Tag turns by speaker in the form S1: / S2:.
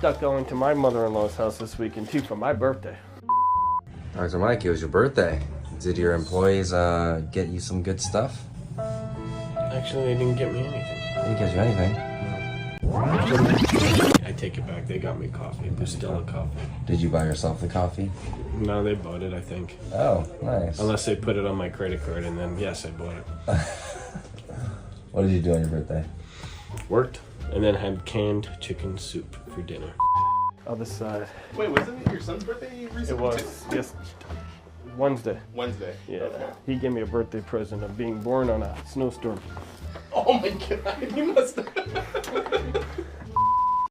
S1: stuck going to my mother-in-law's house this weekend too for my birthday.
S2: Dr. Mike, it was your birthday. Did your employees get you some good stuff?
S1: Actually, they didn't get me anything.
S2: They didn't get you anything.
S1: I take it back. They got me coffee. Bustelo coffee.
S2: Did you buy yourself the coffee?
S1: No, they bought it, I think.
S2: Oh, nice.
S1: Unless they put it on my credit card, and then, yes, I bought it.
S2: What did you do on your birthday?
S1: Worked, and then had canned chicken soup for dinner. Other side.
S3: Wait, wasn't it your son's birthday recently?
S1: It was, yes. Wednesday.
S3: Wednesday.
S1: Yeah.
S3: Okay.
S1: He gave me a birthday present of being born on a snowstorm.
S3: Oh my god, you must have.